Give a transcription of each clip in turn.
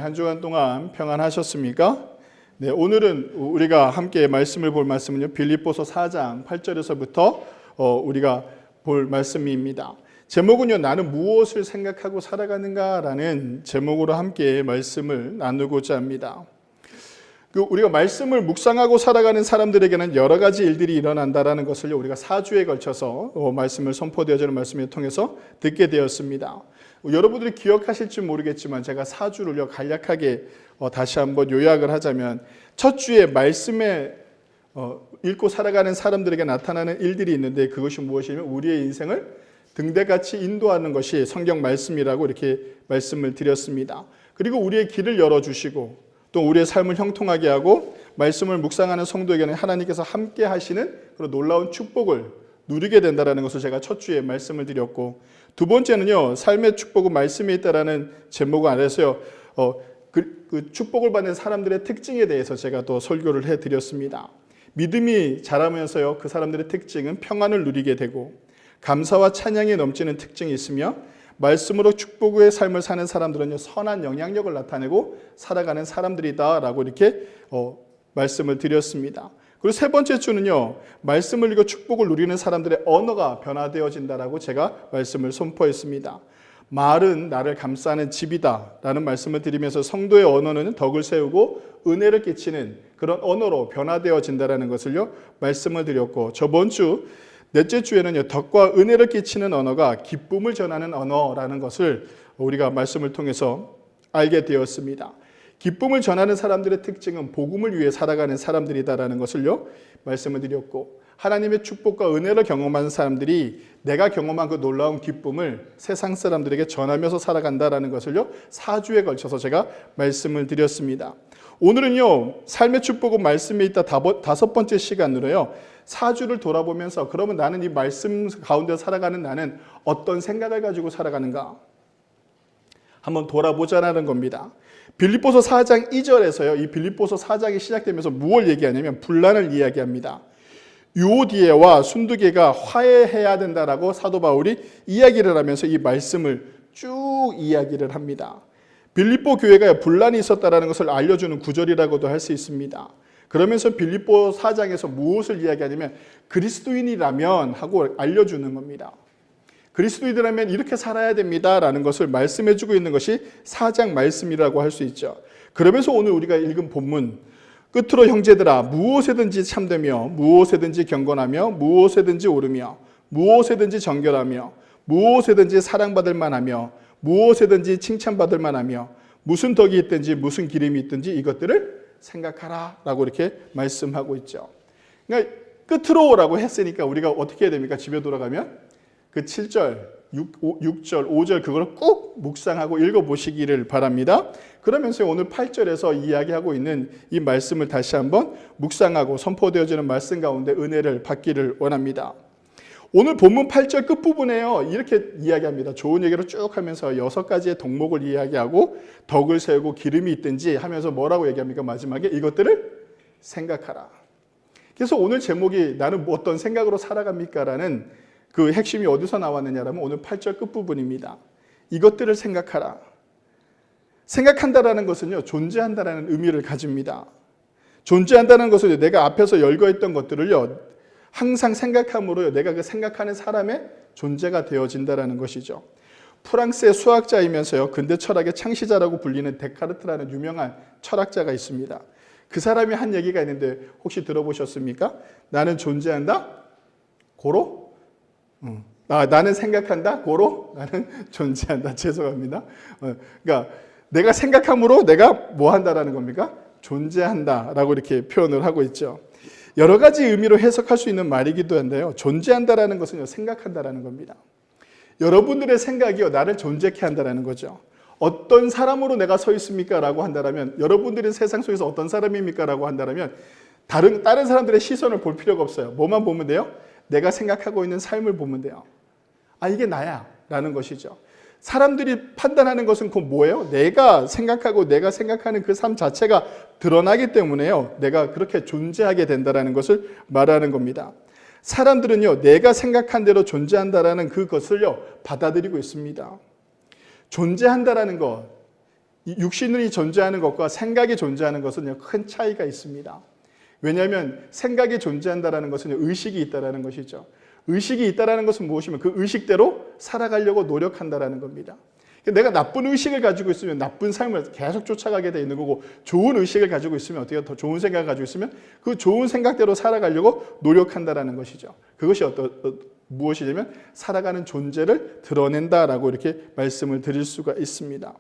한 주간 동안 평안하셨습니까? 네, 오늘은 우리가 함께 말씀을 볼 말씀은요, 빌립보서 4장 8절에서부터 우리가 볼 말씀입니다. 제목은요, 나는 무엇을 생각하고 살아가는가라는 제목으로 함께 말씀을 나누고자 합니다. 우리가 말씀을 묵상하고 살아가는 사람들에게는 여러 가지 일들이 일어난다라는 것을 우리가 4주에 걸쳐서 말씀을 선포되어지는 말씀을 통해서 듣게 되었습니다. 여러분들이 기억하실지 모르겠지만 제가 4주를요 간략하게 다시 한번 요약을 하자면, 첫 주에 말씀에 읽고 살아가는 사람들에게 나타나는 일들이 있는데, 그것이 무엇이냐면 우리의 인생을 등대같이 인도하는 것이 성경 말씀이라고 이렇게 말씀을 드렸습니다. 그리고 우리의 길을 열어주시고 또 우리의 삶을 형통하게 하고 말씀을 묵상하는 성도에게는 하나님께서 함께 하시는 그런 놀라운 축복을 누리게 된다는 것을 제가 첫 주에 말씀을 드렸고, 두 번째는요, 삶의 축복은 말씀에 있다라는 제목 아래서요, 그 축복을 받는 사람들의 특징에 대해서 제가 또 설교를 해드렸습니다. 믿음이 자라면서요, 그 사람들의 특징은 평안을 누리게 되고 감사와 찬양이 넘치는 특징이 있으며, 말씀으로 축복의 삶을 사는 사람들은요, 선한 영향력을 나타내고 살아가는 사람들이다라고 이렇게 말씀을 드렸습니다. 그리고 세 번째 주는요, 말씀을 읽고 축복을 누리는 사람들의 언어가 변화되어진다라고 제가 말씀을 선포했습니다. 말은 나를 감싸는 집이다라는 말씀을 드리면서 성도의 언어는 덕을 세우고 은혜를 끼치는 그런 언어로 변화되어진다라는 것을요 말씀을 드렸고, 저번 주 넷째 주에는요, 덕과 은혜를 끼치는 언어가 기쁨을 전하는 언어라는 것을 우리가 말씀을 통해서 알게 되었습니다. 기쁨을 전하는 사람들의 특징은 복음을 위해 살아가는 사람들이다라는 것을요 말씀을 드렸고, 하나님의 축복과 은혜를 경험하는 사람들이 내가 경험한 그 놀라운 기쁨을 세상 사람들에게 전하면서 살아간다라는 것을요 4주에 걸쳐서 제가 말씀을 드렸습니다. 오늘은요, 삶의 축복은 말씀에 있다 다섯 번째 시간으로요, 4주를 돌아보면서 그러면 나는 이 말씀 가운데 살아가는 나는 어떤 생각을 가지고 살아가는가 한번 돌아보자라는 겁니다. 빌립보서 4장 2절에서요, 이 빌립보서 4장이 시작되면서 무엇을 얘기하냐면 분란을 이야기합니다. 유오디에와 순두계가 화해해야 된다라고 사도 바울이 이야기를 하면서 이 말씀을 쭉 이야기를 합니다. 빌립보 교회가 분란이 있었다라는 것을 알려주는 구절이라고도 할 수 있습니다. 그러면서 빌립보 4장에서 무엇을 이야기하냐면 그리스도인이라면 하고 알려주는 겁니다. 그리스도인이라면 이렇게 살아야 됩니다라는 것을 말씀해주고 있는 것이 4장 말씀이라고 할 수 있죠. 그러면서 오늘 우리가 읽은 본문, 끝으로 형제들아 무엇에든지 참되며 무엇에든지 경건하며 무엇에든지 오르며 무엇에든지 정결하며 무엇에든지 사랑받을 만하며 무엇에든지 칭찬받을 만하며 무슨 덕이 있든지 무슨 기름이 있든지 이것들을 생각하라 라고 이렇게 말씀하고 있죠. 그러니까 끝으로라고 했으니까 우리가 어떻게 해야 됩니까? 집에 돌아가면 그 7절, 6절, 5절 그걸 꼭 묵상하고 읽어보시기를 바랍니다. 그러면서 오늘 8절에서 이야기하고 있는 이 말씀을 다시 한번 묵상하고 선포되어지는 말씀 가운데 은혜를 받기를 원합니다. 오늘 본문 8절 끝부분에요, 이렇게 이야기합니다. 좋은 얘기로 쭉 하면서 6가지의 덕목을 이야기하고 덕을 세우고 기름이 있든지 하면서 뭐라고 얘기합니까? 마지막에 이것들을 생각하라. 그래서 오늘 제목이 나는 어떤 생각으로 살아갑니까? 라는 그 핵심이 어디서 나왔느냐라면 오늘 8절 끝부분입니다. 이것들을 생각하라. 생각한다라는 것은요, 존재한다라는 의미를 가집니다. 존재한다는 것은 내가 앞에서 열거했던 것들을요 항상 생각함으로요 내가 그 생각하는 사람의 존재가 되어진다라는 것이죠. 프랑스의 수학자이면서요 근대 철학의 창시자라고 불리는 데카르트라는 유명한 철학자가 있습니다. 그 사람이 한 얘기가 있는데 혹시 들어보셨습니까? 나는 존재한다? 고로? 나는 생각한다? 고로? 나는 존재한다. 죄송합니다. 그러니까 내가 생각함으로 내가 뭐 한다라는 겁니까? 존재한다라고 이렇게 표현을 하고 있죠. 여러 가지 의미로 해석할 수 있는 말이기도 한데요, 존재한다라는 것은 생각한다라는 겁니다. 여러분들의 생각이요 나를 존재케 한다라는 거죠. 어떤 사람으로 내가 서 있습니까? 라고 한다면, 여러분들이 세상 속에서 어떤 사람입니까? 라고 한다면 다른 사람들의 시선을 볼 필요가 없어요. 뭐만 보면 돼요? 내가 생각하고 있는 삶을 보면 돼요. 아, 이게 나야 라는 것이죠. 사람들이 판단하는 것은 그 뭐예요? 내가 생각하고 내가 생각하는 그 삶 자체가 드러나기 때문에요 내가 그렇게 존재하게 된다는 것을 말하는 겁니다. 사람들은요 내가 생각한 대로 존재한다는 그것을요 받아들이고 있습니다. 존재한다는 것, 육신이 존재하는 것과 생각이 존재하는 것은 큰 차이가 있습니다. 왜냐하면 생각이 존재한다는 것은 의식이 있다는 것이죠. 의식이 있다는 것은 무엇이면 그 의식대로 살아가려고 노력한다는 겁니다. 내가 나쁜 의식을 가지고 있으면 나쁜 삶을 계속 쫓아가게 돼 있는 거고, 좋은 의식을 가지고 있으면 어떻게 더 좋은 생각을 가지고 있으면 그 좋은 생각대로 살아가려고 노력한다는 것이죠. 그것이 무엇이냐면 살아가는 존재를 드러낸다라고 이렇게 말씀을 드릴 수가 있습니다.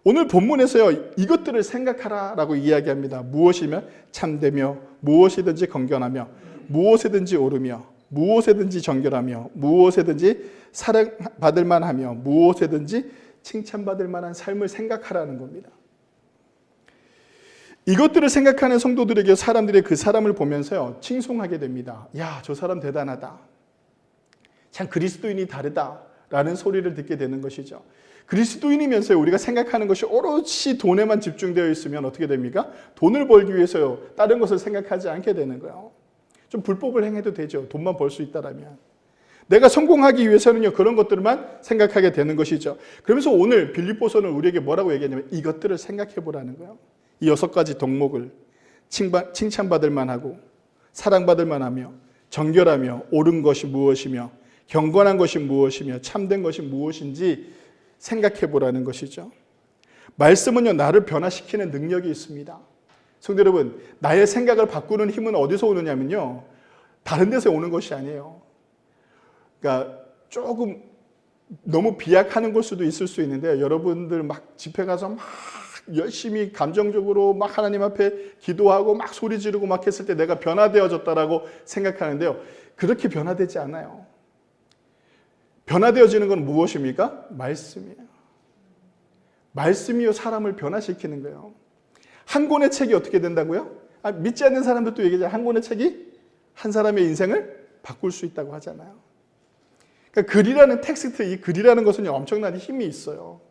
오늘 본문에서요, 이것들을 생각하라라고 이야기합니다. 무엇이면 참되며, 무엇이든지 건견하며, 무엇이든지 오르며, 무엇이든지 정결하며, 무엇이든지 사랑받을 만하며, 무엇이든지 칭찬받을 만한 삶을 생각하라는 겁니다. 이것들을 생각하는 성도들에게 사람들이 그 사람을 보면서요, 칭송하게 됩니다. 야, 저 사람 대단하다. 참 그리스도인이 다르다라는 소리를 듣게 되는 것이죠. 그리스도인이면서 우리가 생각하는 것이 오롯이 돈에만 집중되어 있으면 어떻게 됩니까? 돈을 벌기 위해서요, 다른 것을 생각하지 않게 되는 거예요. 좀 불법을 행해도 되죠. 돈만 벌 수 있다라면. 내가 성공하기 위해서는요, 그런 것들만 생각하게 되는 것이죠. 그러면서 오늘 빌립보서는 우리에게 뭐라고 얘기하냐면 이것들을 생각해 보라는 거예요. 이 6가지 덕목을 칭찬받을 만하고, 사랑받을 만하며, 정결하며, 옳은 것이 무엇이며, 경건한 것이 무엇이며, 참된 것이 무엇인지 생각해 보라는 것이죠. 말씀은요, 나를 변화시키는 능력이 있습니다. 성도 여러분, 나의 생각을 바꾸는 힘은 어디서 오느냐면요, 다른 데서 오는 것이 아니에요. 그러니까 조금 너무 비약하는 걸 수도 있을 수 있는데, 여러분들 막 집회 가서 막 열심히 감정적으로 막 하나님 앞에 기도하고 막 소리 지르고 막 했을 때 내가 변화되어졌다라고 생각하는데요, 그렇게 변화되지 않아요. 변화되어지는 건 무엇입니까? 말씀이에요. 말씀이요, 사람을 변화시키는 거예요. 한 권의 책이 어떻게 된다고요? 믿지 않는 사람들도 얘기하잖아요. 한 권의 책이 한 사람의 인생을 바꿀 수 있다고 하잖아요. 그러니까 글이라는 텍스트, 이 글이라는 것은 엄청난 힘이 있어요.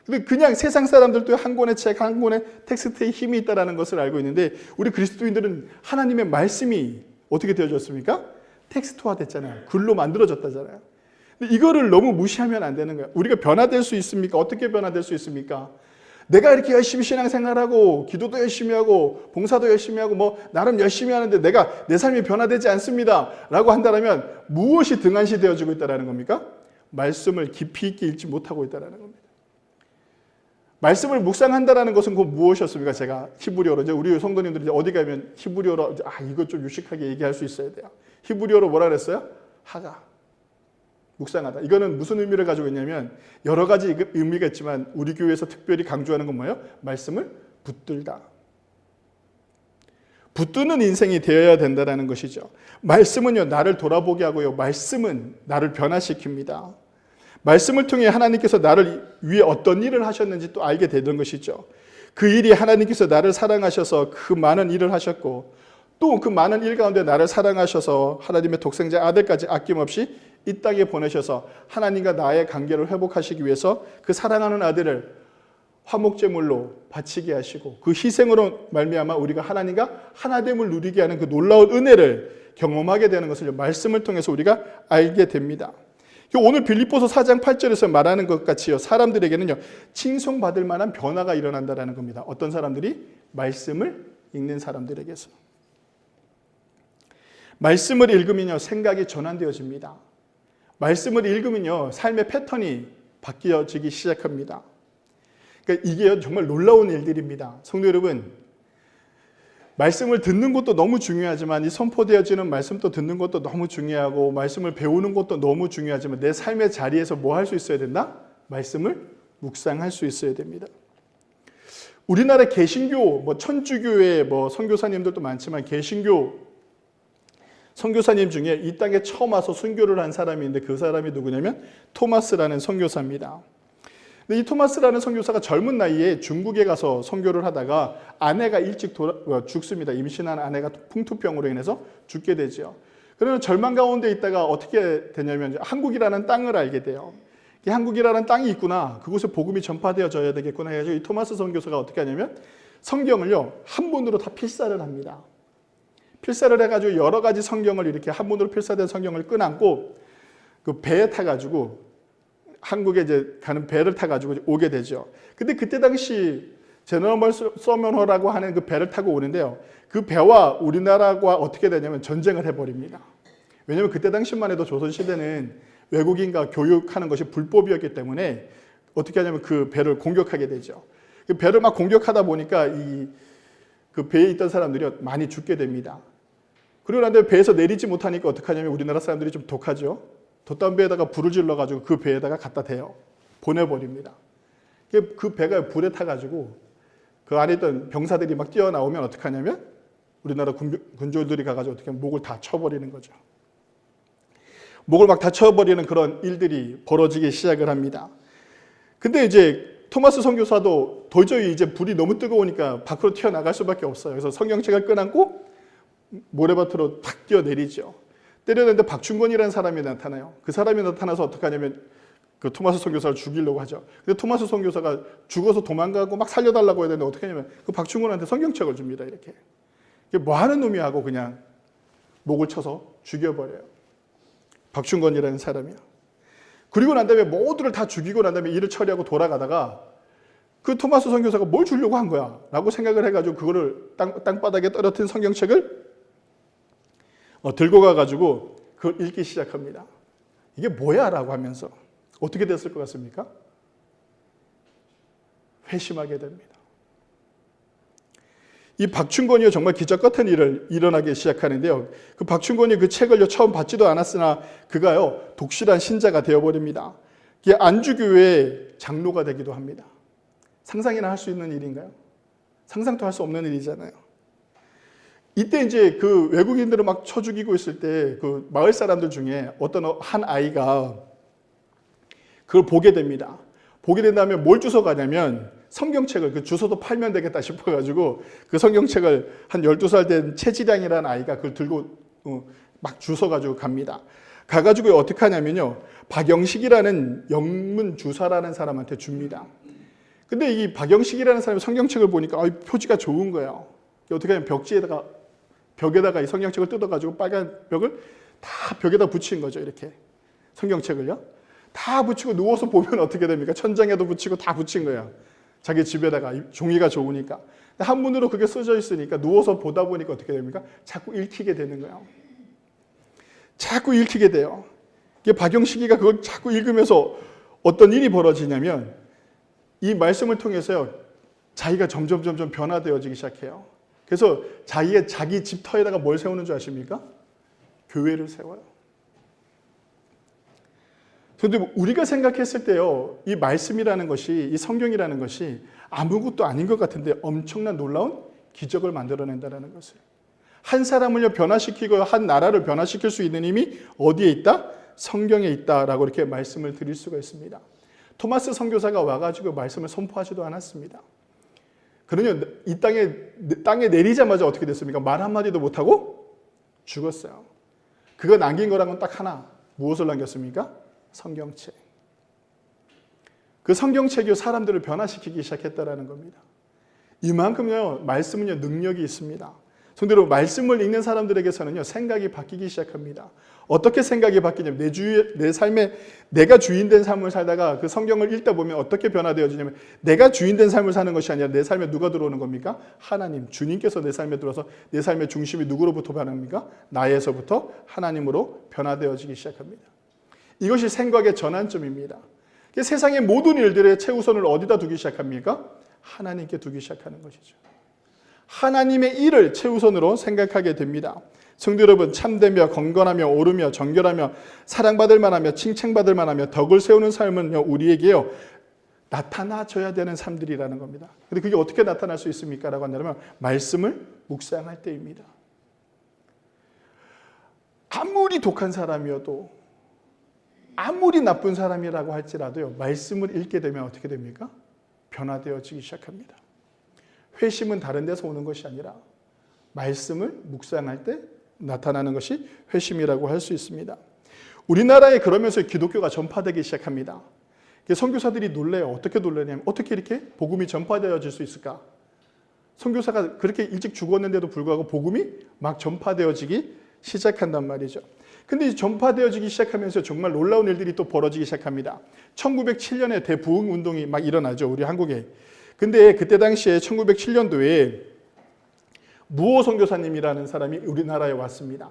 근데 그냥 세상 사람들도 한 권의 책, 한 권의 텍스트에 힘이 있다는 것을 알고 있는데, 우리 그리스도인들은 하나님의 말씀이 어떻게 되어졌습니까? 텍스트화 됐잖아요. 글로 만들어졌다잖아요. 근데 이거를 너무 무시하면 안 되는 거예요. 우리가 변화될 수 있습니까? 어떻게 변화될 수 있습니까? 내가 이렇게 열심히 신앙생활하고 기도도 열심히 하고 봉사도 열심히 하고 뭐 나름 열심히 하는데 내가 내 삶이 변화되지 않습니다 라고 한다면 무엇이 등한시 되어지고 있다는 겁니까? 말씀을 깊이 있게 읽지 못하고 있다는 겁니다. 말씀을 묵상한다는 것은 그 무엇이었습니까? 제가 히브리어로, 이제 우리 성도님들이 어디 가면 히브리어로 이거 좀 유식하게 얘기할 수 있어야 돼요. 히브리어로 뭐라 그랬어요? 하가. 묵상하다. 이거는 무슨 의미를 가지고 있냐면 여러 가지 의미가 있지만 우리 교회에서 특별히 강조하는 건 뭐예요? 말씀을 붙들다. 붙드는 인생이 되어야 된다는 것이죠. 말씀은요, 나를 돌아보게 하고요, 말씀은 나를 변화시킵니다. 말씀을 통해 하나님께서 나를 위해 어떤 일을 하셨는지 또 알게 되는 것이죠. 그 일이 하나님께서 나를 사랑하셔서 그 많은 일을 하셨고, 또 그 많은 일 가운데 나를 사랑하셔서 하나님의 독생자 아들까지 아낌없이 이 땅에 보내셔서 하나님과 나의 관계를 회복하시기 위해서 그 사랑하는 아들을 화목제물로 바치게 하시고, 그 희생으로 말미암아 우리가 하나님과 하나됨을 누리게 하는 그 놀라운 은혜를 경험하게 되는 것을 말씀을 통해서 우리가 알게 됩니다. 오늘 빌립보서 4장 8절에서 말하는 것 같이요, 사람들에게는요, 칭송받을 만한 변화가 일어난다는 겁니다. 어떤 사람들이? 말씀을 읽는 사람들에게서. 말씀을 읽으면요, 생각이 전환되어집니다. 말씀을 읽으면요, 삶의 패턴이 바뀌어지기 시작합니다. 그러니까 이게 정말 놀라운 일들입니다. 성도 여러분, 말씀을 듣는 것도 너무 중요하지만 이 선포되어지는 말씀도 듣는 것도 너무 중요하고 말씀을 배우는 것도 너무 중요하지만 내 삶의 자리에서 뭐 할 수 있어야 된다? 말씀을 묵상할 수 있어야 됩니다. 우리나라 개신교, 천주교의 선교사님들도 많지만 개신교 선교사님 중에 이 땅에 처음 와서 순교를 한 사람이 있는데 그 사람이 누구냐면 토마스라는 선교사입니다. 근데 이 토마스라는 선교사가 젊은 나이에 중국에 가서 선교를 하다가 아내가 일찍 죽습니다. 임신한 아내가 풍토병으로 인해서 죽게 되죠. 그러면 절망 가운데 있다가 어떻게 되냐면 한국이라는 땅을 알게 돼요. 이 한국이라는 땅이 있구나. 그곳에 복음이 전파되어져야 되겠구나 해가지고 이 토마스 선교사가 어떻게 하냐면 성경을요, 한 본으로 다 필사를 합니다. 필사를 해가지고 여러 가지 성경을 이렇게 한 본으로 필사된 성경을 끈안고 그 배에 타가지고 한국에 이제 가는 배를 타가지고 오게 되죠. 근데 그때 당시 제너럴 서머너라고 하는 그 배를 타고 오는데요. 그 배와 우리나라가 어떻게 되냐면 전쟁을 해버립니다. 왜냐하면 그때 당시만 해도 조선시대는 외국인과 교육하는 것이 불법이었기 때문에 어떻게 하냐면 그 배를 공격하게 되죠. 그 배를 막 공격하다 보니까 그 배에 있던 사람들이 많이 죽게 됩니다. 그리고 난 다음에 배에서 내리지 못하니까 어떻게 하냐면 우리나라 사람들이 좀 독하죠. 돛담 배에다가 불을 질러가지고 그 배에다가 갖다 대요. 보내버립니다. 그 배가 불에 타가지고 그 안에 있던 병사들이 막 뛰어나오면 어떻게 하냐면 우리나라 군졸들이 가가지고 어떻게 하면 목을 다 쳐버리는 거죠. 목을 막 다 쳐버리는 그런 일들이 벌어지기 시작을 합니다. 근데 이제 토마스 선교사도 도저히 이제 불이 너무 뜨거우니까 밖으로 튀어나갈 수밖에 없어요. 그래서 성경책을 끄안고 모래밭으로 탁 뛰어내리죠. 때렸는데 박충권이라는 사람이 나타나요. 그 사람이 나타나서 어떻게 하냐면 그 토마스 선교사를 죽이려고 하죠. 근데 토마스 선교사가 죽어서 도망가고 막 살려달라고 해야 되는데 어떻게 하냐면 그 박충권한테 성경책을 줍니다. 이렇게. 이게 뭐 하는 놈이 하고 그냥 목을 쳐서 죽여버려요. 박충권이라는 사람이요. 그리고 난 다음에 모두를 다 죽이고 난 다음에 일을 처리하고 돌아가다가 그 토마스 선교사가 뭘 주려고 한 거야? 라고 생각을 해가지고 그거를 땅바닥에 떨어뜨린 성경책을 들고 가가지고 그걸 읽기 시작합니다. 이게 뭐야? 라고 하면서 어떻게 됐을 것 같습니까? 회심하게 됩니다. 이 박충권이 정말 기적 같은 일을 일어나기 시작하는데요. 그 박충권이 그 책을 처음 받지도 않았으나 그가요 독실한 신자가 되어버립니다. 이게 안주교회의 장로가 되기도 합니다. 상상이나 할 수 있는 일인가요? 상상도 할 수 없는 일이잖아요. 이때 이제 그 외국인들을 막 쳐 죽이고 있을 때 그 마을 사람들 중에 어떤 한 아이가 그걸 보게 됩니다. 보게 된 다음에 뭘 주워가냐면 성경책을 그 주워도 팔면 되겠다 싶어가지고 그 성경책을 한 12살 된 최지량이라는 아이가 그걸 들고 막 주워가지고 갑니다. 가가지고 어떻게 하냐면요. 박영식이라는 영문 주사라는 사람한테 줍니다. 근데 이 박영식이라는 사람이 성경책을 보니까 표지가 좋은 거예요. 어떻게 하면 벽에다가 이 성경책을 뜯어가지고 빨간 벽을 다 벽에다 붙인 거죠. 이렇게 성경책을요. 다 붙이고 누워서 보면 어떻게 됩니까? 천장에도 붙이고 다 붙인 거예요. 자기 집에다가 종이가 좋으니까. 한문으로 그게 써져 있으니까 누워서 보다 보니까 어떻게 됩니까? 자꾸 읽히게 되는 거예요. 자꾸 읽히게 돼요. 이게 박영식이가 그걸 자꾸 읽으면서 어떤 일이 벌어지냐면 이 말씀을 통해서요. 자기가 점점 변화되어지기 시작해요. 그래서 자기 집터에다가 뭘 세우는 줄 아십니까? 교회를 세워요. 그런데 우리가 생각했을 때요, 이 말씀이라는 것이, 이 성경이라는 것이 아무것도 아닌 것 같은데 엄청난 놀라운 기적을 만들어낸다는 것을. 한 사람을 변화시키고 한 나라를 변화시킬 수 있는 힘이 어디에 있다? 성경에 있다라고 이렇게 말씀을 드릴 수가 있습니다. 토마스 선교사가 와가지고 말씀을 선포하지도 않았습니다. 그러니 이 땅에 내리자마자 어떻게 됐습니까? 말 한마디도 못하고 죽었어요. 그가 남긴 거랑은 딱 하나. 무엇을 남겼습니까? 성경책. 그 성경책이 사람들을 변화시키기 시작했다는 겁니다. 이만큼요, 말씀은요, 능력이 있습니다. 성대로 말씀을 읽는 사람들에게서는요, 생각이 바뀌기 시작합니다. 어떻게 생각이 바뀌냐면 내 삶에 내가 주인된 삶을 살다가 그 성경을 읽다 보면 어떻게 변화되어지냐면 내가 주인된 삶을 사는 것이 아니라 내 삶에 누가 들어오는 겁니까? 하나님, 주님께서 내 삶에 들어서 내 삶의 중심이 누구로부터 변합니까? 나에서부터 하나님으로 변화되어지기 시작합니다. 이것이 생각의 전환점입니다. 세상의 모든 일들의 최우선을 어디다 두기 시작합니까? 하나님께 두기 시작하는 것이죠. 하나님의 일을 최우선으로 생각하게 됩니다. 성도 여러분, 참되며 건건하며 오르며 정결하며 사랑받을 만하며 칭찬받을 만하며 덕을 세우는 삶은요, 우리에게요 나타나줘야 되는 삶들이라는 겁니다. 근데 그게 어떻게 나타날 수 있습니까? 라고 한다면 말씀을 묵상할 때입니다. 아무리 독한 사람이어도 아무리 나쁜 사람이라고 할지라도요, 말씀을 읽게 되면 어떻게 됩니까? 변화되어지기 시작합니다. 회심은 다른 데서 오는 것이 아니라 말씀을 묵상할 때 나타나는 것이 회심이라고 할 수 있습니다. 우리나라에 그러면서 기독교가 전파되기 시작합니다. 선교사들이 놀래요. 어떻게 놀라냐면 어떻게 이렇게 복음이 전파되어질 수 있을까? 선교사가 그렇게 일찍 죽었는데도 불구하고 복음이 막 전파되어지기 시작한단 말이죠. 근데 전파되어지기 시작하면서 정말 놀라운 일들이 또 벌어지기 시작합니다. 1907년에 대부흥 운동이 막 일어나죠, 우리 한국에. 근데 그때 당시에 1907년도에 무호 선교사님이라는 사람이 우리나라에 왔습니다.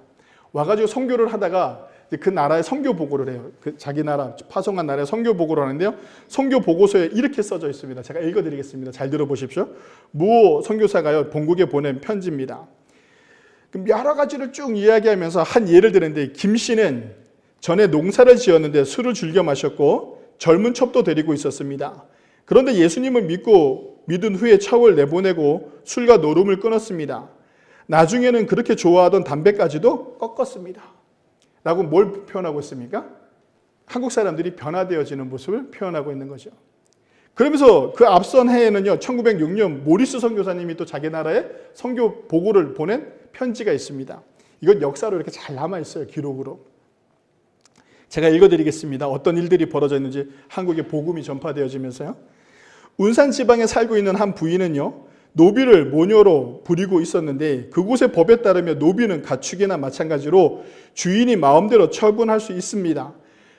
와가지고 선교를 하다가 그 나라에 선교 보고를 해요. 그 자기 나라 파송한 나라에 선교 보고를 하는데요. 선교 보고서에 이렇게 써져 있습니다. 제가 읽어드리겠습니다. 잘 들어보십시오. 무호 선교사가요, 본국에 보낸 편지입니다. 그럼 여러 가지를 쭉 이야기하면서 한 예를 들었는데, 김 씨는 전에 농사를 지었는데 술을 즐겨 마셨고 젊은 첩도 데리고 있었습니다. 그런데 예수님을 믿은 후에 첩을 내보내고 술과 노름을 끊었습니다. 나중에는 그렇게 좋아하던 담배까지도 꺾었습니다. 라고 뭘 표현하고 있습니까? 한국 사람들이 변화되어지는 모습을 표현하고 있는 거죠. 그러면서 그 앞선 해에는요, 1906년 모리스 선교사님이 또 자기 나라에 선교 보고를 보낸 편지가 있습니다. 이건 역사로 이렇게 잘 남아있어요, 기록으로. 제가 읽어드리겠습니다. 어떤 일들이 벌어졌는지 한국에 복음이 전파되어지면서요. 운산 지방에 살고 있는 한 부인은요, 노비를 모녀로 부리고 있었는데 그곳의 법에 따르면 노비는 가축이나 마찬가지로 주인이 마음대로 처분할 수 있습니다.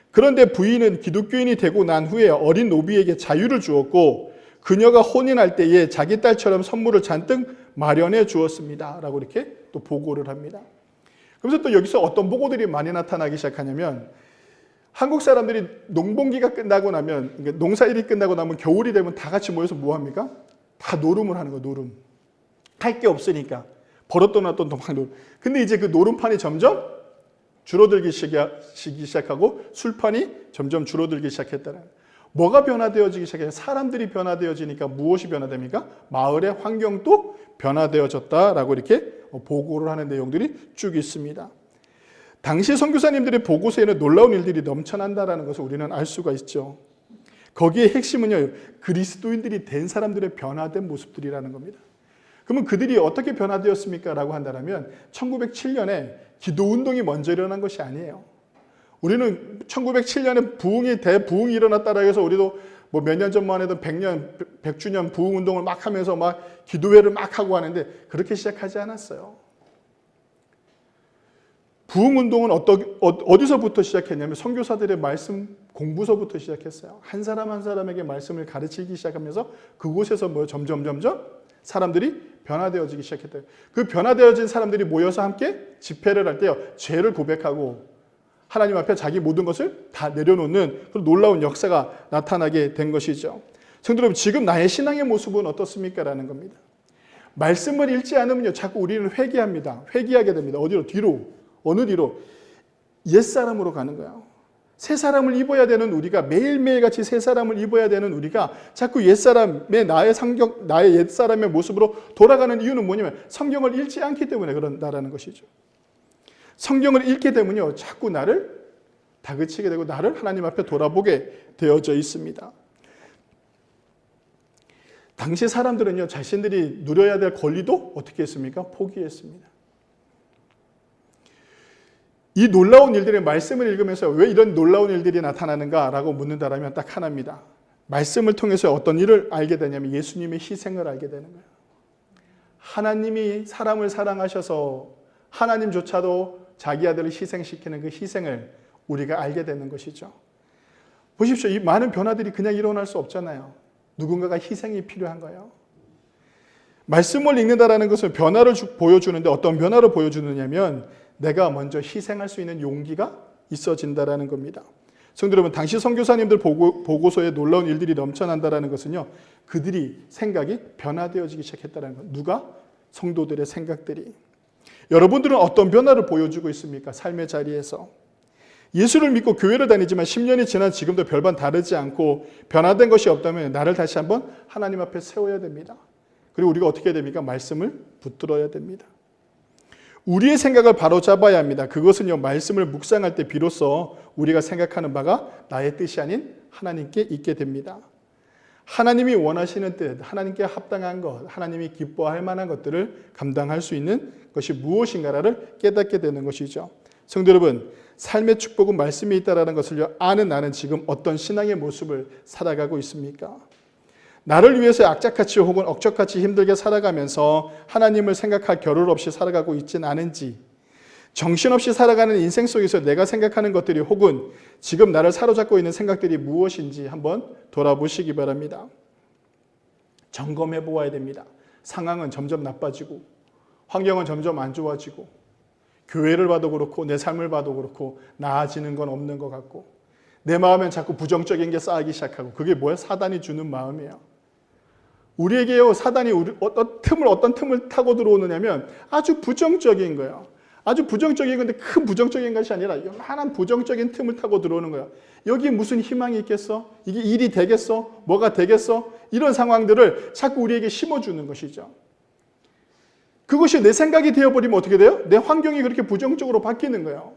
그런데 부인은 기독교인이 되고 난 후에 어린 노비에게 자유를 주었고 그녀가 혼인할 때에 자기 딸처럼 선물을 잔뜩 마련해 주었습니다. 라고 이렇게 또 보고를 합니다. 그래서 또 여기서 어떤 보고들이 많이 나타나기 시작하냐면, 한국 사람들이 농번기가 끝나고 나면, 그러니까 농사일이 끝나고 나면 겨울이 되면 다 같이 모여서 뭐 합니까? 다 노름을 하는 거예요, 노름. 할 게 없으니까. 벌었던 놨던 막 노름. 근데 이제 그 노름판이 점점 줄어들기 시작하고 술판이 점점 줄어들기 시작했다는 거예요. 뭐가 변화되어지기 시작해요? 사람들이 변화되어지니까 무엇이 변화됩니까? 마을의 환경도 변화되어졌다라고 이렇게 보고를 하는 내용들이 쭉 있습니다. 당시 선교사님들의 보고서에는 놀라운 일들이 넘쳐난다는 것을 우리는 알 수가 있죠. 거기에 핵심은요, 그리스도인들이 된 사람들의 변화된 모습들이라는 겁니다. 그러면 그들이 어떻게 변화되었습니까? 라고 한다면 1907년에 기도운동이 먼저 일어난 것이 아니에요. 우리는 1907년에 대부흥이 일어났다라 해서 우리도 뭐 몇 년 전만 해도 100주년 부흥운동을 막 하면서 막 기도회를 막 하고 하는데 그렇게 시작하지 않았어요. 부흥운동은 어디서부터 시작했냐면 선교사들의 말씀 공부서부터 시작했어요. 한 사람 한 사람에게 말씀을 가르치기 시작하면서 그곳에서 뭐 점점 사람들이 변화되어지기 시작했대요. 그 변화되어진 사람들이 모여서 함께 집회를 할 때요, 죄를 고백하고 하나님 앞에 자기 모든 것을 다 내려놓는 그런 놀라운 역사가 나타나게 된 것이죠. 성도 여러분, 지금 나의 신앙의 모습은 어떻습니까? 라는 겁니다. 말씀을 읽지 않으면요, 자꾸 우리는 회개합니다. 회개하게 됩니다. 어디로? 뒤로. 어느 뒤로? 옛사람으로 가는 거예요. 새 사람을 입어야 되는 우리가, 매일매일 같이 새 사람을 입어야 되는 우리가 자꾸 옛사람의 나의 옛사람의 모습으로 돌아가는 이유는 뭐냐면 성경을 읽지 않기 때문에 그런다라는 것이죠. 성경을 읽게 되면요, 자꾸 나를 다그치게 되고 나를 하나님 앞에 돌아보게 되어져 있습니다. 당시 사람들은요, 자신들이 누려야 될 권리도 어떻게 했습니까? 포기했습니다. 이 놀라운 일들의 말씀을 읽으면서 왜 이런 놀라운 일들이 나타나는가라고 묻는다라면 딱 하나입니다. 말씀을 통해서 어떤 일을 알게 되냐면 예수님의 희생을 알게 되는 거예요. 하나님이 사람을 사랑하셔서 하나님조차도 자기 아들을 희생시키는 그 희생을 우리가 알게 되는 것이죠. 보십시오. 이 많은 변화들이 그냥 일어날 수 없잖아요. 누군가가 희생이 필요한 거예요. 말씀을 읽는다라는 것은 변화를 보여주는데 어떤 변화를 보여주느냐면 내가 먼저 희생할 수 있는 용기가 있어진다라는 겁니다. 성도 여러분, 당시 선교사님들 보고서에 놀라운 일들이 넘쳐난다라는 것은요, 그들이 생각이 변화되어지기 시작했다는 것. 누가? 성도들의 생각들이. 여러분들은 어떤 변화를 보여주고 있습니까? 삶의 자리에서. 예수를 믿고 교회를 다니지만 10년이 지난 지금도 별반 다르지 않고 변화된 것이 없다면 나를 다시 한번 하나님 앞에 세워야 됩니다. 그리고 우리가 어떻게 해야 됩니까? 말씀을 붙들어야 됩니다. 우리의 생각을 바로잡아야 합니다. 그것은요, 말씀을 묵상할 때 비로소 우리가 생각하는 바가 나의 뜻이 아닌 하나님께 있게 됩니다. 하나님이 원하시는 뜻, 하나님께 합당한 것, 하나님이 기뻐할 만한 것들을 감당할 수 있는 것이 무엇인가를 깨닫게 되는 것이죠. 성도 여러분, 삶의 축복은 말씀이 있다는 것을 아는 나는 지금 어떤 신앙의 모습을 살아가고 있습니까? 나를 위해서 악착같이 혹은 억척같이 힘들게 살아가면서 하나님을 생각할 겨를 없이 살아가고 있진 않은지, 정신없이 살아가는 인생 속에서 내가 생각하는 것들이 혹은 지금 나를 사로잡고 있는 생각들이 무엇인지 한번 돌아보시기 바랍니다. 점검해 보아야 됩니다. 상황은 점점 나빠지고 환경은 점점 안 좋아지고 교회를 봐도 그렇고 내 삶을 봐도 그렇고 나아지는 건 없는 것 같고 내 마음엔 자꾸 부정적인 게 쌓이기 시작하고 그게 뭐야? 사단이 주는 마음이에요. 우리에게요, 사단이 어떤 틈을 타고 들어오느냐면 아주 부정적인 거예요. 아주 부정적인 건데 큰 부정적인 것이 아니라 요만한 부정적인 틈을 타고 들어오는 거야. 여기에 무슨 희망이 있겠어? 이게 일이 되겠어? 뭐가 되겠어? 이런 상황들을 자꾸 우리에게 심어주는 것이죠. 그것이 내 생각이 되어버리면 어떻게 돼요? 내 환경이 그렇게 부정적으로 바뀌는 거예요.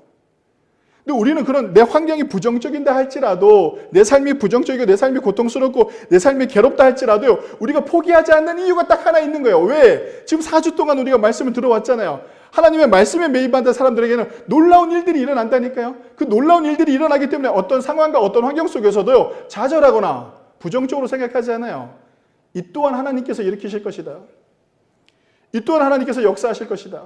근데 우리는 그런 내 환경이 부정적인다 할지라도 내 삶이 부정적이고 내 삶이 고통스럽고 내 삶이 괴롭다 할지라도 우리가 포기하지 않는 이유가 딱 하나 있는 거예요. 왜? 지금 4주 동안 우리가 말씀을 들어왔잖아요. 하나님의 말씀에 매입받은 사람들에게는 놀라운 일들이 일어난다니까요. 그 놀라운 일들이 일어나기 때문에 어떤 상황과 어떤 환경 속에서도요, 좌절하거나 부정적으로 생각하지 않아요. 이 또한 하나님께서 일으키실 것이다. 이 또한 하나님께서 역사하실 것이다.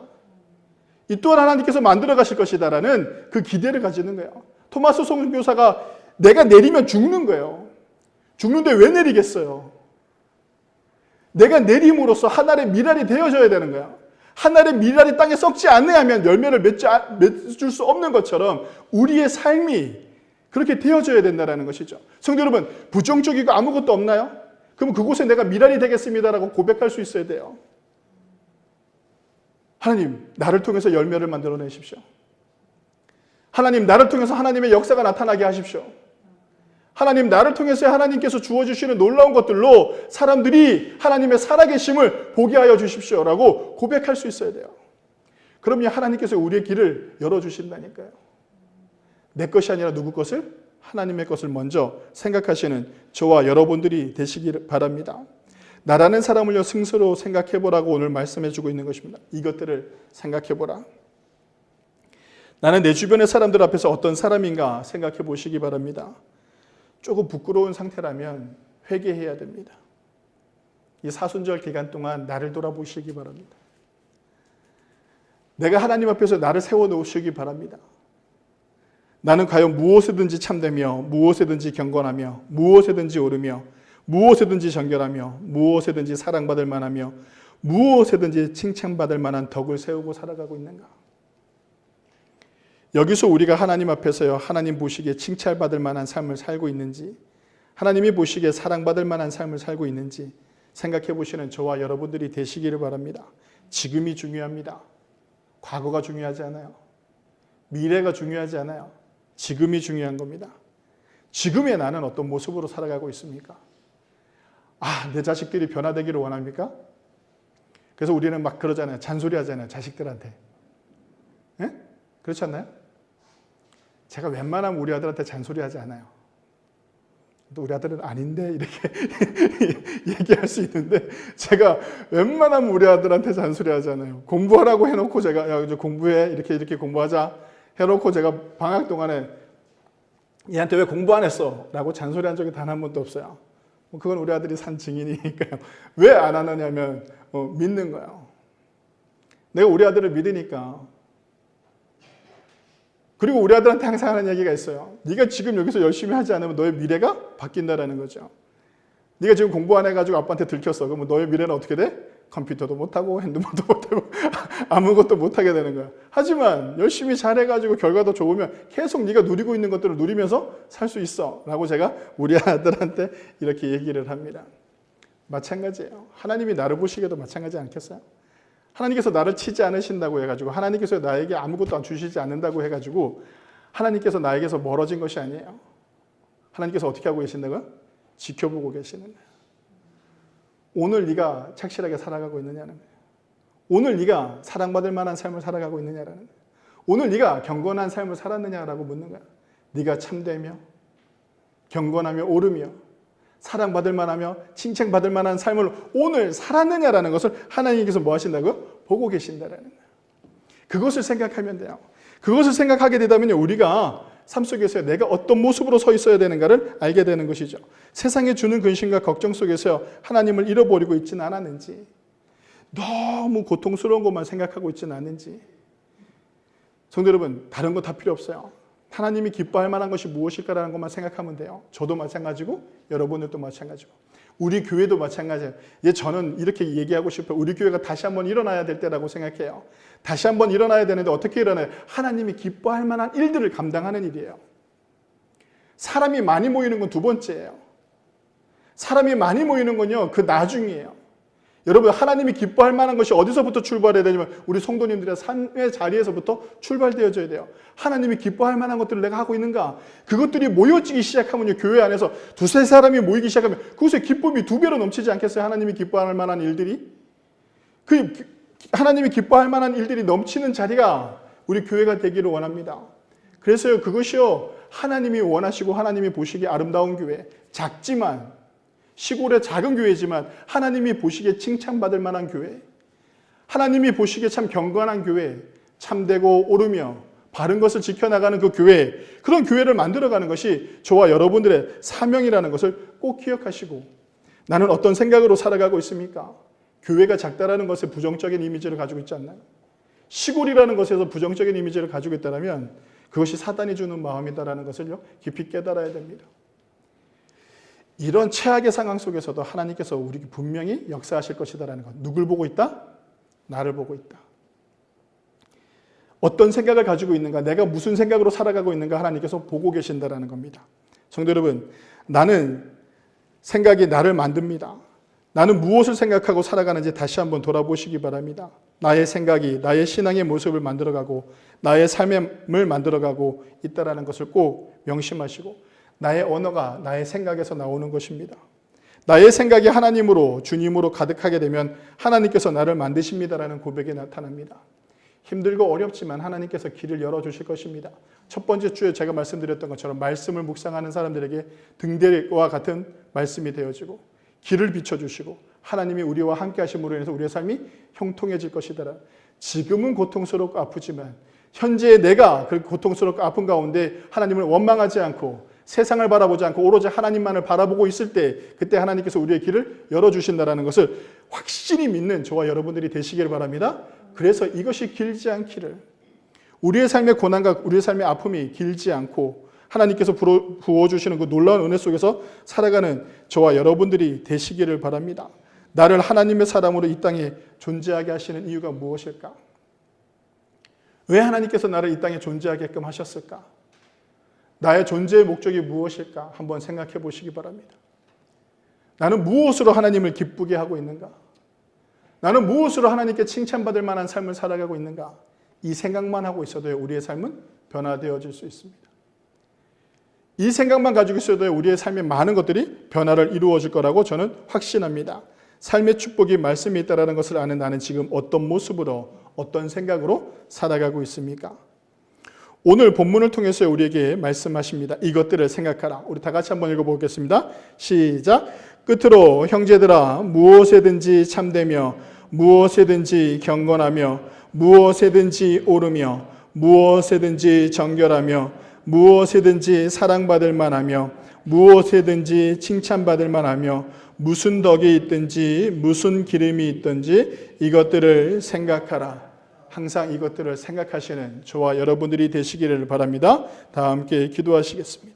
이 또한 하나님께서 만들어 가실 것이다라는 그 기대를 가지는 거예요. 토마스 선교사가 내가 내리면 죽는 거예요. 죽는데 왜 내리겠어요? 내가 내림으로써 하늘의 미랄이 되어져야 되는 거야. 하늘의 미랄이 땅에 썩지 않으면 열매를 맺을 수 없는 것처럼 우리의 삶이 그렇게 되어져야 된다는 것이죠. 성도 여러분, 부정적이고 아무것도 없나요? 그럼 그곳에 내가 미랄이 되겠습니다라고 고백할 수 있어야 돼요. 하나님, 나를 통해서 열매를 만들어내십시오. 하나님, 나를 통해서 하나님의 역사가 나타나게 하십시오. 하나님, 나를 통해서 하나님께서 주어주시는 놀라운 것들로 사람들이 하나님의 살아계심을 보게 하여 주십시오라고 고백할 수 있어야 돼요. 그럼요, 하나님께서 우리의 길을 열어주신다니까요. 내 것이 아니라 누구 것을? 하나님의 것을 먼저 생각하시는 저와 여러분들이 되시길 바랍니다. 나라는 사람을요, 승수로 생각해보라고 오늘 말씀해주고 있는 것입니다. 이것들을 생각해보라. 나는 내 주변의 사람들 앞에서 어떤 사람인가 생각해 보시기 바랍니다. 조금 부끄러운 상태라면 회개해야 됩니다. 이 사순절 기간 동안 나를 돌아보시기 바랍니다. 내가 하나님 앞에서 나를 세워놓으시기 바랍니다. 나는 과연 무엇에든지 참되며 무엇에든지 경건하며 무엇에든지 오르며 무엇에든지 정결하며 무엇에든지 사랑받을 만하며 무엇에든지 칭찬받을 만한 덕을 세우고 살아가고 있는가? 여기서 우리가 하나님 앞에서요, 하나님 보시기에 칭찬받을 만한 삶을 살고 있는지, 하나님이 보시기에 사랑받을 만한 삶을 살고 있는지 생각해 보시는 저와 여러분들이 되시기를 바랍니다. 지금이 중요합니다. 과거가 중요하지 않아요. 미래가 중요하지 않아요. 지금이 중요한 겁니다. 지금의 나는 어떤 모습으로 살아가고 있습니까? 내 자식들이 변화되기를 원합니까? 그래서 우리는 막 그러잖아요. 잔소리 하잖아요. 자식들한테. 예? 그렇지 않나요? 제가 웬만하면 우리 아들한테 잔소리 하지 않아요. 또 우리 아들은 아닌데 이렇게 얘기할 수 있는데 제가 웬만하면 우리 아들한테 잔소리 하지 않아요. 공부하라고 해놓고 제가 야 이제 공부해 이렇게 공부하자 해놓고 제가 방학 동안에 얘한테 왜 공부 안 했어? 라고 잔소리한 적이 단 한 번도 없어요. 그건 우리 아들이 산 증인이니까요. 왜 안 하느냐면 믿는 거예요. 내가 우리 아들을 믿으니까. 그리고 우리 아들한테 항상 하는 얘기가 있어요. 네가 지금 여기서 열심히 하지 않으면 너의 미래가 바뀐다라는 거죠. 네가 지금 공부 안 해가지고 아빠한테 들켰어. 그러면 너의 미래는 어떻게 돼? 컴퓨터도 못하고 핸드폰도 못하고 아무것도 못하게 되는 거야. 하지만 열심히 잘해가지고 결과도 좋으면 계속 네가 누리고 있는 것들을 누리면서 살 수 있어 라고 제가 우리 아들한테 이렇게 얘기를 합니다. 마찬가지예요. 하나님이 나를 보시기에도 마찬가지 않겠어요? 하나님께서 나를 치지 않으신다고 해가지고 하나님께서 나에게 아무것도 안 주시지 않는다고 해가지고 하나님께서 나에게서 멀어진 것이 아니에요. 하나님께서 어떻게 하고 계신다고요? 지켜보고 계시는 거예요. 오늘 네가 착실하게 살아가고 있느냐는 거예요. 오늘 네가 사랑받을 만한 삶을 살아가고 있느냐라는 거예요. 오늘 네가 경건한 삶을 살았느냐라고 묻는 거야. 네가 참되며 경건하며 오르며 사랑받을 만하며 칭찬받을 만한 삶을 오늘 살았느냐라는 것을 하나님께서 뭐 하신다고요? 보고 계신다라는 거예요. 그것을 생각하면 돼요. 그것을 생각하게 되다면 우리가 삶 속에서 내가 어떤 모습으로 서 있어야 되는가를 알게 되는 것이죠. 세상에 주는 근심과 걱정 속에서 하나님을 잃어버리고 있지는 않았는지, 너무 고통스러운 것만 생각하고 있지는 않은지, 성도 여러분, 다른 거 다 필요 없어요. 하나님이 기뻐할 만한 것이 무엇일까라는 것만 생각하면 돼요. 저도 마찬가지고 여러분들도 마찬가지고 우리 교회도 마찬가지예요. 저는 이렇게 얘기하고 싶어요. 우리 교회가 다시 한번 일어나야 될 때라고 생각해요. 다시 한번 일어나야 되는데 어떻게 일어나요? 하나님이 기뻐할 만한 일들을 감당하는 일이에요. 사람이 많이 모이는 건 두 번째예요. 사람이 많이 모이는 건요, 그 나중이에요. 여러분, 하나님이 기뻐할 만한 것이 어디서부터 출발해야 되냐면 우리 성도님들의 삶의 자리에서부터 출발되어져야 돼요. 하나님이 기뻐할 만한 것들을 내가 하고 있는가? 그것들이 모여지기 시작하면요, 교회 안에서 두세 사람이 모이기 시작하면 그것에 기쁨이 두 배로 넘치지 않겠어요? 하나님이 기뻐할 만한 일들이? 하나님이 기뻐할 만한 일들이 넘치는 자리가 우리 교회가 되기를 원합니다. 그래서요, 그것이요, 하나님이 원하시고 하나님이 보시기에 아름다운 교회, 작지만 시골의 작은 교회지만 하나님이 보시기에 칭찬받을 만한 교회, 하나님이 보시기에 참 경건한 교회, 참되고 옳으며 바른 것을 지켜나가는 그 교회, 그런 교회를 만들어가는 것이 저와 여러분들의 사명이라는 것을 꼭 기억하시고, 나는 어떤 생각으로 살아가고 있습니까? 교회가 작다라는 것에 부정적인 이미지를 가지고 있지 않나요? 시골이라는 것에서 부정적인 이미지를 가지고 있다면 그것이 사단이 주는 마음이다라는 것을 깊이 깨달아야 됩니다. 이런 최악의 상황 속에서도 하나님께서 우리에게 분명히 역사하실 것이다라는 것. 누굴 보고 있다? 나를 보고 있다. 어떤 생각을 가지고 있는가? 내가 무슨 생각으로 살아가고 있는가? 하나님께서 보고 계신다라는 겁니다. 성도 여러분, 나는 생각이 나를 만듭니다. 나는 무엇을 생각하고 살아가는지 다시 한번 돌아보시기 바랍니다. 나의 생각이 나의 신앙의 모습을 만들어가고 나의 삶을 만들어가고 있다라는 것을 꼭 명심하시고, 나의 언어가 나의 생각에서 나오는 것입니다. 나의 생각이 하나님으로, 주님으로 가득하게 되면 하나님께서 나를 만드십니다라는 고백이 나타납니다. 힘들고 어렵지만 하나님께서 길을 열어주실 것입니다. 첫 번째 주에 제가 말씀드렸던 것처럼 말씀을 묵상하는 사람들에게 등대와 같은 말씀이 되어지고 길을 비춰주시고 하나님이 우리와 함께 하심으로 인해서 우리의 삶이 형통해질 것이다. 지금은 고통스럽고 아프지만 현재의 내가 그 고통스럽고 아픈 가운데 하나님을 원망하지 않고 세상을 바라보지 않고 오로지 하나님만을 바라보고 있을 때, 그때 하나님께서 우리의 길을 열어주신다는 것을 확실히 믿는 저와 여러분들이 되시기를 바랍니다. 그래서 이것이 길지 않기를, 우리의 삶의 고난과 우리의 삶의 아픔이 길지 않고 하나님께서 부어주시는 그 놀라운 은혜 속에서 살아가는 저와 여러분들이 되시기를 바랍니다. 나를 하나님의 사람으로 이 땅에 존재하게 하시는 이유가 무엇일까? 왜 하나님께서 나를 이 땅에 존재하게끔 하셨을까? 나의 존재의 목적이 무엇일까? 한번 생각해 보시기 바랍니다. 나는 무엇으로 하나님을 기쁘게 하고 있는가? 나는 무엇으로 하나님께 칭찬받을 만한 삶을 살아가고 있는가? 이 생각만 하고 있어도 우리의 삶은 변화되어질 수 있습니다. 이 생각만 가지고 있어도 우리의 삶의 많은 것들이 변화를 이루어질 거라고 저는 확신합니다. 삶의 축복이 말씀에 있다는 것을 아는 나는 지금 어떤 모습으로, 어떤 생각으로 살아가고 있습니까? 오늘 본문을 통해서 우리에게 말씀하십니다. 이것들을 생각하라. 우리 다 같이 한번 읽어보겠습니다. 시작. 끝으로 형제들아, 무엇에든지 참되며 무엇에든지 경건하며 무엇에든지 옳으며 무엇에든지 정결하며 무엇에든지 사랑받을 만하며 무엇에든지 칭찬받을 만하며 무슨 덕이 있든지 무슨 기름이 있든지 이것들을 생각하라. 항상 이것들을 생각하시는 저와 여러분들이 되시기를 바랍니다. 다 함께 기도하시겠습니다.